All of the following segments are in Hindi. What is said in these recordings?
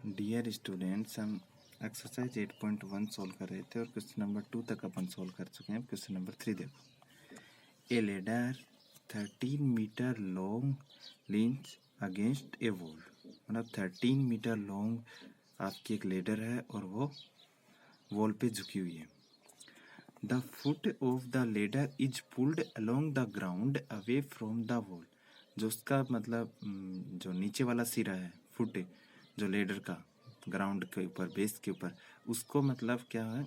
डियर स्टूडेंट्स, हम एक्सरसाइज 8.1 सॉल्व कर रहे थे और क्वेश्चन नंबर 2 तक अपन सॉल्व कर चुके हैं। क्वेश्चन नंबर 3 देखो। A ladder 13 metre long leans against a wall. मतलब 13 मीटर लॉन्ग आपकी एक लेडर है और वो वॉल पे झुकी हुई है। The foot of the ladder is pulled along the ground away from the wall. जो उसका मतलब जो नीचे वाला सिरा है, फुट जो लेडर का ग्राउंड के ऊपर, बेस के ऊपर, उसको मतलब क्या है,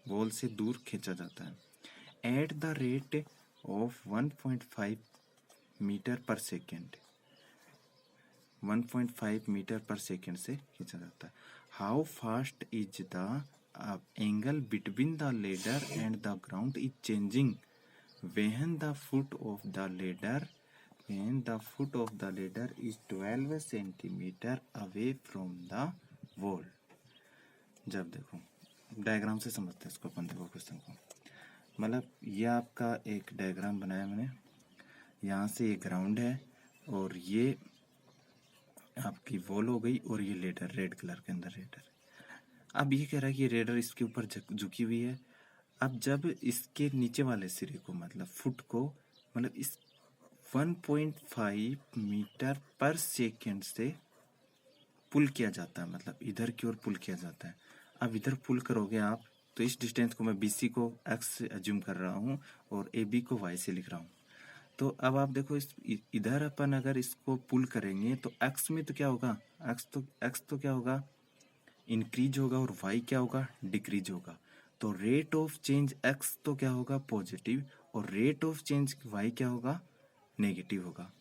वॉल से दूर खींचा जाता है। At the rate of 1.5 metre per second. 1.5 metre per second से खींचा जाता है। How fast is the angle between the ladder and the ground is changing when the foot of the ladder is 12 centimeter away from the wall। जब देखो डायग्राम से समझते हैं इसको अपन। देखो क्वेश्चन को, मतलब ये आपका एक डायग्राम बनाया मैंने। यहाँ से ये ग्राउंड है और ये आपकी वॉल हो गई और ये लेडर रेड कलर के अंदर रेडर। अब ये कह रहा है कि रेडर इसके ऊपर झुकी हुई है। अब जब इसके नीचे वाले सिरे को, मतलब फुट को, मतलब इस 1.5 मीटर पर सेकेंड से पुल किया जाता है, मतलब इधर की ओर पुल किया जाता है। अब इधर पुल करोगे आप तो इस डिस्टेंस को मैं BC को X से एज्यूम कर रहा हूँ और AB को Y से लिख रहा हूँ। तो अब आप देखो, इस इधर अपन अगर इसको पुल करेंगे तो X में तो क्या होगा, X तो क्या होगा, इंक्रीज होगा, और Y क्या होगा, डिक्रीज होगा। तो रेट ऑफ चेंज X तो क्या होगा, पॉजिटिव, और रेट ऑफ चेंज Y क्या होगा, नेगेटिव होगा।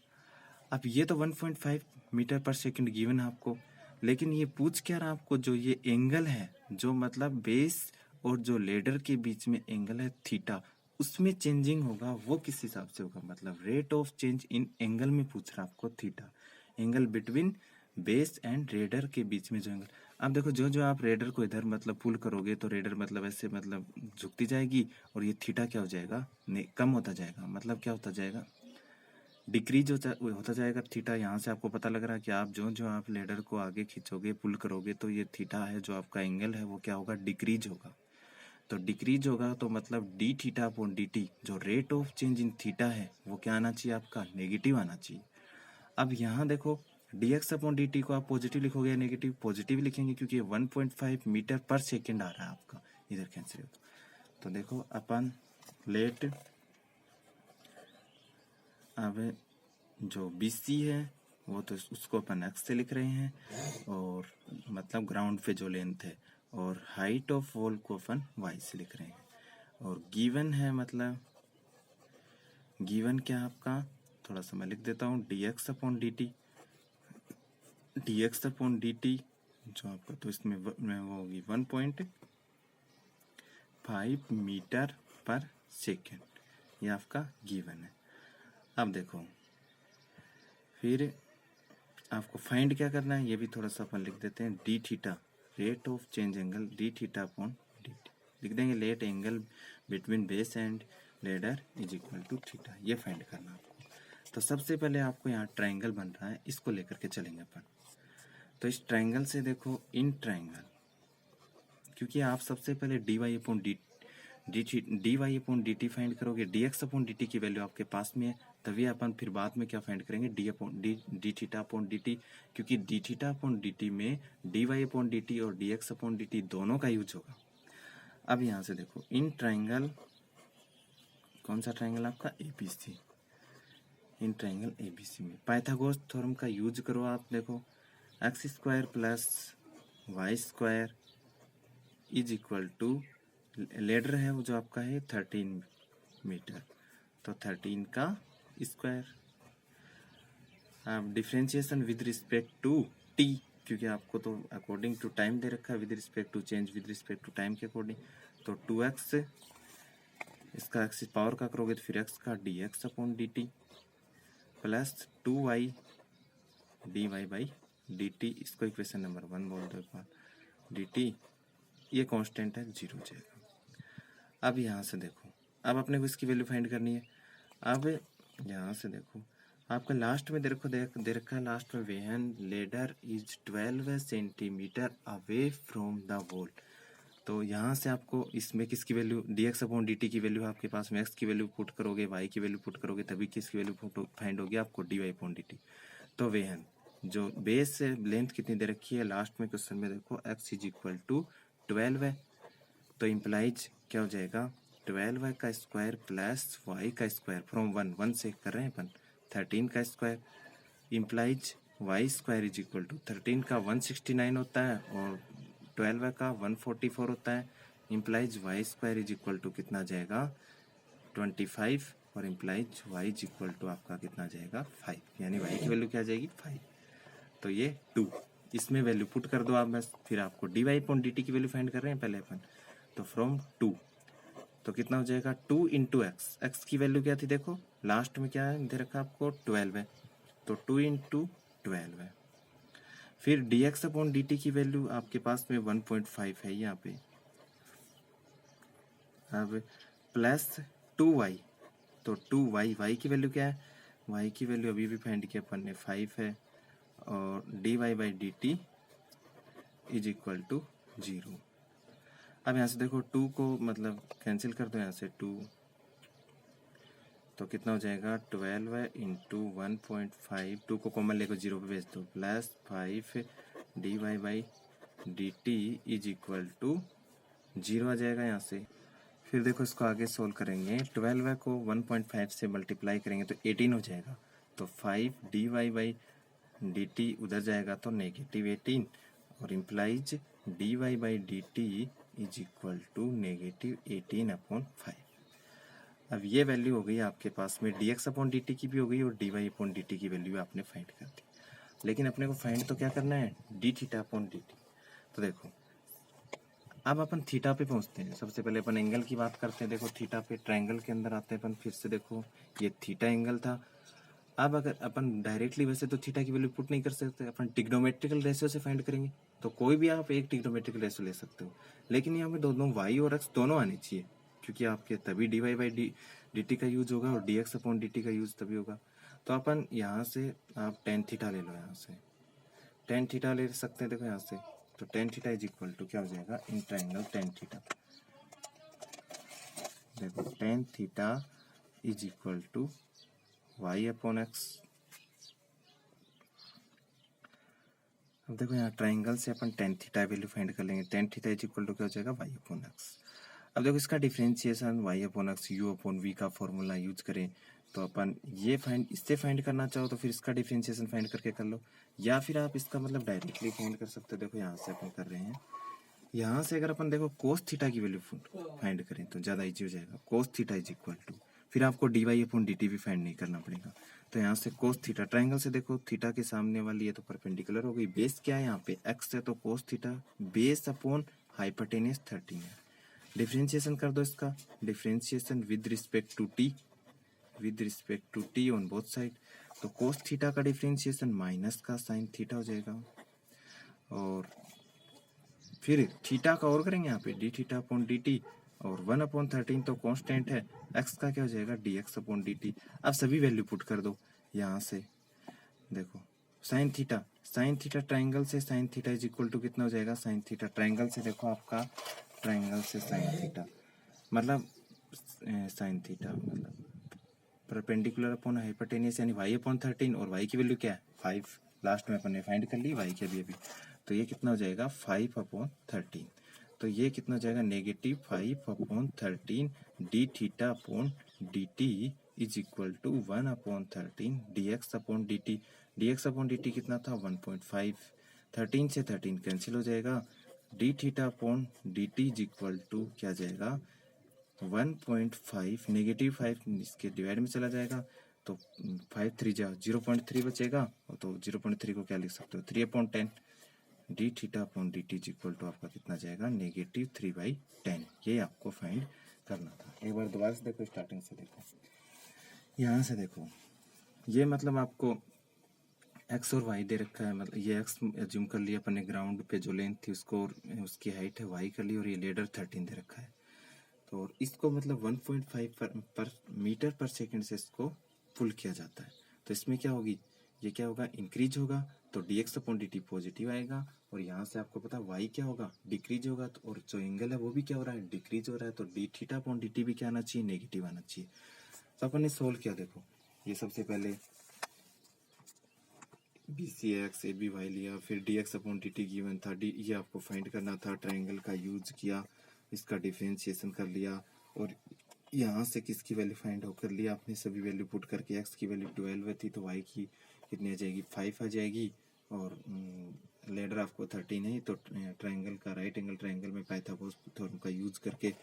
अब ये तो 1.5 मीटर पर सेकंड गिवन है आपको, लेकिन ये पूछ क्या रहा आपको, जो ये एंगल है, जो मतलब बेस और जो लेडर के बीच में एंगल है थीटा, उसमें चेंजिंग होगा, वो किस हिसाब से होगा, मतलब rate of change in angle में पूछ रहा आपको theta, angle between base and raider के बीच में जो एंगल। अब देखो, जो जो आप रेडर को इधर मतलब पुल करोगे तो रेडर मतलब ऐसे मतलब झुकती जाएगी और ये थीटा क्या हो जाएगा, कम होता जाएगा। मतलब क्या होता जाएगा, डिक्रीज होता जाएगा थीटा। यहाँ से आपको पता लग रहा है कि आप जो आप लेडर को आगे खींचोगे, पुल करोगे, तो ये थीटा है जो आपका एंगल है वो क्या होगा, डिक्रीज होगा। तो डिक्रीज होगा तो मतलब D theta upon D T, जो rate of change in theta है वो क्या आना चाहिए, आपका नेगेटिव आना चाहिए। अब यहाँ देखो, D X upon D T को आप पॉजिटिव लिखोगे या नेगेटिव, पॉजिटिव लिखेंगे क्योंकि 1.5 मीटर पर सेकेंड आ रहा है आपका, इधर कैंसिल हो। तो देखो अपन लेट, अब जो BC है वो तो उसको अपन X से लिख रहे हैं, और मतलब ग्राउंड पे जो लेंथ है, और हाइट ऑफ वॉल को अपन Y से लिख रहे हैं। और गिवन है, मतलब गिवन क्या आपका, थोड़ा सा मैं लिख देता हूँ, dx अपॉन dt, जो आपका तो इसमें वो होगी 1.5 मीटर पर सेकेंड, ये आपका गिवन है। अब देखो, फिर आपको फाइंड क्या करना है, ये भी थोड़ा सा अपन लिख देते हैं। D theta, rate of change angle, D theta upon D T लिख देंगे। Let angle between base and ladder is equal to theta, ये फाइंड करना आपको। तो सबसे पहले आपको यहाँ ट्राइंगल बन रहा है, इसको लेकर के चलेंगे अपन। तो इस ट्राइंगल से देखो, इन ट्राइंगल, क्योंकि आप सबसे पहले D Y upon D T find करोगे, D X upon D T की वैल्यू आपके पास में है, तभी अपन फिर बाद में क्या फाइंड करेंगे, D theta upon D T, क्योंकि D theta upon D T में D Y upon D T और D X upon D T दोनों का यूज होगा। अब यहाँ से देखो, इन ट्राइंगल, कौन सा ट्राइंगल आपका, ABC, इन ट्राइंगल ABC में पाइथागोरस थ्योरम का यूज करो आप। देखो, X square plus Y square is equal to, ladder है वो जो आपका है 13 मीटर, तो 13 का स्क्वायर। आप differentiation with respect to T, क्योंकि आपको तो अकॉर्डिंग टू टाइम दे रखा है, with respect to change with respect to time के अकॉर्डिंग, तो 2x, इसका एक्स पावर का करोगे तो फिर x का dx upon dt plus 2y dy by dt, इसको इक्वेशन नंबर 1 बोल दो एक बार, dt ये कांस्टेंट है, 0 हो जाएगा। अब यहाँ से देखो, अब अपने को इसकी वैल्यू फाइंड करनी है। अब यहाँ से देखो, आपका लास्ट में देखो दे रखा है लास्ट में वेहन ladder is 12 centimetre away from the wall. तो यहाँ से आपको इसमें किसकी वैल्यू dx अपॉन dt की वैल्यू आपके पास में x की वैल्यू पुट करोगे, y की वैल्यू पुट करोगे, तभी किसकी वैल्यू फाइंड होगी आपको dy अपॉन dt। तो वेहन जो बेस से लेंथ कितनी दे रखी है लास्ट में क्वेश्चन में देखो x इज इक्वल टू 12 है, तो इम्प्लाइज क्या हो जाएगा 12y का स्क्वायर प्लस y का स्क्वायर फ्रॉम 1 से कर रहे हैं अपन 13 का square implies y square is equal to 13 का 169 होता है और 12 का 144 होता है। Implies y square is equal to कितना जाएगा 25 और implies y is equal to आपका कितना जाएगा 5, यानी y की वैल्यू क्या जाएगी 5। तो ये 2 इसमें वैल्यू पुट कर दो आप बस, फिर आपको dy अपॉन dt की वैल्यू फाइंड कर रहे हैं पहले अपन, तो फ्रॉम 2 तो कितना हो जाएगा 2 इंटू एक्स, एक्स की वैल्यू क्या थी देखो लास्ट में क्या है दे रखा आपको 12 है, तो 2 इंटू 12 है। फिर dx अपॉन dt की वैल्यू आपके पास में 1.5 है यहाँ पे, अब प्लस 2y, तो 2y y की वैल्यू क्या है, y की वैल्यू अभी भी फाइंड किया अपन ने 5 है, और dy by dt is equal to 0। अब यहाँ से देखो 2 को मतलब कैंसिल कर दो यहाँ से 2, तो कितना हो जाएगा 12 इंटू 1.5, 2 को कॉमन लेकर 0 पे भेज दो, plus 5 dy by D T is equal to 0 आ जाएगा यहाँ से। फिर देखो इसको आगे सोल्व करेंगे, 12 को 1.5 से मल्टीप्लाई करेंगे तो 18 हो जाएगा, तो 5 dy बाई डी टी उधर जाएगा तो नेगेटिव 18 और implies dy by D T is equal to negative 18 upon 5। अब ये वैल्यू हो गई आपके पास में dx अपॉन dt की भी हो गई और dy अपॉन dt की वैल्यू आपने फाइंड कर दी, लेकिन अपने को फाइंड तो क्या करना है d थीटा अपॉन dt। तो देखो अब अपन थीटा पे पहुंचते हैं, सबसे पहले अपन एंगल की बात करते हैं। देखो थीटा पे ट्रायंगल के अंदर आते हैं अपन, फिर से देखो ये थीटा एंगल था। अब अगर अपन डायरेक्टली वैसे तो थीटा की वैल्यू पुट नहीं कर सकते, अपन ट्रिग्नोमेट्रिकल रेशियो से फाइंड करेंगे, तो कोई भी आप एक ट्रिग्नोमेट्रिकल रेशियो ले सकते हो, लेकिन यहाँ पे दोनों y और x दोनों आने चाहिए, क्योंकि आपके तभी dy बाई डी टी का यूज होगा और dx अपॉन dt का यूज तभी होगा। तो अपन यहाँ से आप टेन थीटा ले लो, यहाँ से टेन थीटा ले सकते हैं। देखो यहाँ से तो tan theta is equal to क्या हो जाएगा इन ट्रायंगल टेन थीटा, देखो tan theta is equal to y upon X. अब देखो यहाँ ट्रायंगल से अपन टेन थीटा वैल्यू फाइंड कर लेंगे, tan theta is equal to क्या हो जाएगा y अपॉन एक्स। अब देखो इसका differentiation y upon X u upon v का फॉर्मूला यूज करें, तो अपन ये इससे फाइंड करना चाहो तो फिर इसका डिफरेंशिएशन फाइंड करके कर लो, या फिर आप इसका मतलब डायरेक्टली फाइंड कर सकते हो। देखो यहाँ से अपन कर रहे हैं, यहाँ से अगर अपन देखो कोस थीटा की वैल्यू फाइंड करें तो ज़्यादा ईजी हो जाएगा। Cos theta is equal to फिर आपको D Y upon D T भी फाइंड नहीं करना पड़ेगा। तो यहाँ से कोस थीटा ट्रायंगल से देखो थीटा के सामने वाली है तो परपेंडिकुलर हो गई, बेस क्या है यहाँ पे एक्स है तो cos theta base upon hypotenuse 13 है। डिफरेंशिएशन कर दो इसका, differentiation with respect to T on both side, तो कोस थीटा का डिफरेंशिएशन माइनस का साइन थीटा हो जाएगा, और फिर थीटा का और करेंगे यहाँ पे D theta upon D T, और 1/13 तो कांस्टेंट है, x का क्या हो जाएगा dx अपॉन dt। अब सभी वैल्यू पुट कर दो यहाँ से, देखो साइन थीटा ट्रायंगल से sine theta is equal to कितना हो जाएगा साइन थीटा ट्रायंगल से, देखो आपका ट्रायंगल से साइन थीटा मतलब परपेंडिकुलर अपॉन हाइपोटेनस यानी y अपॉन 13, और y की वैल्यू क्या है 5, लास्ट में अपन ने फाइंड कर ली y की अभी, तो ये कितना हो जाएगा 5 अपॉन 13, तो ये कितना हो जाएगा negative 5 upon 13 D theta upon D T is equal to 1 upon 13 D X upon D T. D X upon D T कितना था 1.5, 13 से 13 कैंसिल हो जाएगा, D theta upon D T is equal to क्या जाएगा 1.5, नेगेटिव 5 इसके डिवाइड में चला जाएगा, तो 5 3 जा 0.3 बचेगा, तो 0.3 को क्या लिख सकते हो 3/10 D theta upon D T is equal to आपका कितना जाएगा नेगेटिव 3/10। ये आपको फाइंड करना था। एक बार दोबारा से देखो, स्टार्टिंग से देखो, यहाँ से देखो ये मतलब आपको एक्स और वाई दे रखा है, मतलब ये एक्स एज्यूम कर लिया अपन ने, ग्राउंड पे जो लेंथ थी उसको उसकी हाइट है वाई कर ली, और ये लेडर 13 दे रखा है, तो इसको मतलब 1.5 पर मीटर पर सेकंड से इसको पुल किया जाता है, तो इसमें क्या होगी, ये क्या होगा, इंक्रीज होगा तो dx अपॉन dt पॉजिटिव आएगा, और यहाँ से आपको पता y क्या होगा, डिक्रीज होगा, तो और जो एंगल है वो भी क्या हो रहा है, डिक्रीज हो रहा है, तो डी थीटा अपॉन dt भी क्या आना चाहिए, नेगेटिव आना चाहिए। तो अपन ने सोल्व किया, देखो ये सबसे पहले B C X A B Y लिया, फिर D X upon D T given था, डी ये आपको फाइंड करना था, ट्रायंगल का यूज किया, इसका डिफरेंशिएशन कर लिया, और यहाँ से किसकी वैल्यू फाइंड हो कर लिया आपने, सभी वैल्यू पुट करके, एक्स की वैल्यू 12 थी तो वाई की कितनी आ जाएगी, 5 आ जाएगी, और लेडर आपको 13 है, तो ट्रायंगल का राइट एंगल ट्रायंगल में पाइथागोरस थ्योरम का यूज करके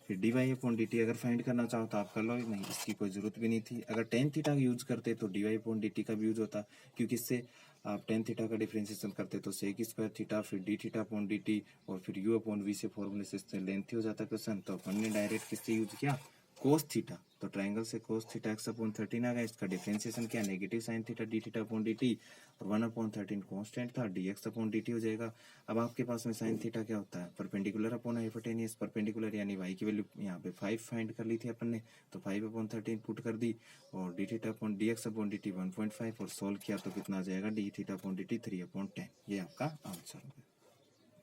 फिर D Y upon D T अगर फाइंड करना चाहो तो आप कर लो, नहीं इसकी कोई जरूरत भी नहीं थी। अगर टेन थीटा यूज करते तो D Y upon D T का भी यूज होता, क्योंकि इससे आप टेन थीटा का डिफरेंशिएशन करते तो सेक स्क्वायर थीटा फिर D theta upon D T और फिर यू अपॉन वी से फॉर्मूले से लेंथी हो जाता क्वेश्चन। तो अपन ने डायरेक्ट किससे यूज किया, कोस थीटा, तो ट्रायंगल से कोस थीटा एक्स अपॉन 13 आ गया, इसका डिफरेंशिएशन क्या, negative sine theta D theta upon D T, और 1/13 कांस्टेंट था, D X upon D T हो जाएगा। अब आपके पास में साइन थीटा क्या होता है, परपेंडिकुलर अपॉन हाइपोटेनियस, परपेंडिकुलर यानी वाई की वैल्यू यहाँ पे 5 फाइंड कर ली थी अपन ने, तो 5/13 पुट कर दी, और D theta upon D X upon D T 1.5, और सोल्व किया तो कितना आ जाएगा, D theta upon D T 3/10। ये आपका आंसर होगा।